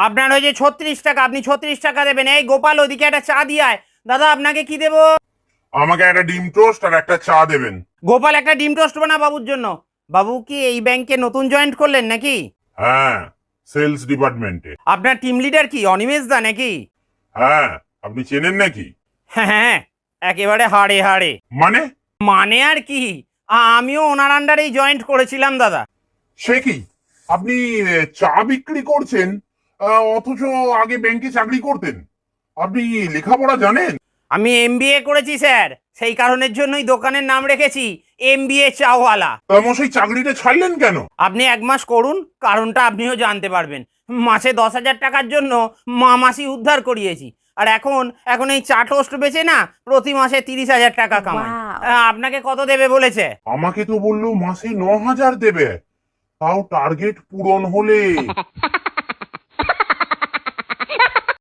আপনার হয়েছে 36 টাকা, আপনি 36 টাকা দেবেন। এই গোপাল, ওদিকে একটা চা দিয়ে আয়। দাদা, আপনাকে কি দেবো? আমাকে একটা ডিম টোস্ট আর একটা চা দেবেন। গোপাল, একটা ডিম টোস্ট বানা বাবুর জন্য। বাবু কি এই ব্যাংকে নতুন জয়েন্ট করলেন নাকি? হ্যাঁ, সেলস ডিপার্টমেন্টে। আপনার টিম লিডার কি অনিমেষ দা নাকি? হ্যাঁ, আপনি চেনেন নাকি? হ্যাঁ হ্যাঁ, একেবারে হাড়ে হাড়ে। মানে? মানে আর কি, আমিও ওনার আন্ডারেই জয়েন্ট করেছিলাম দাদা। সে কি, আপনি চা বিক্রি করছেন, অথচ আগে ব্যাংকে চাকরি করতেন? আপনি লেখাপড়া জানেন? আমি এমবিএ করেছি স্যার, সেই কারণের জন্যই দোকানের নাম রেখেছি এমবিএ চাওয়ালা। তা মশাই চাকরিটা ছাড়লেন কেন? আপনি 1 মাস করুন, কারণটা আপনিও জানতে পারবেন। মাসে 10,000 টাকার জন্য মাসি উদ্ধার করিয়েছি, আর এখন এই চা টোস্ট বেচে না প্রতি মাসে 30,000 টাকা কামাই। আপনাকে কত দেবে বলেছে? আমাকে তো বললো মাসে 9,000 দেবে, তাও টার্গেট পূরণ হলে।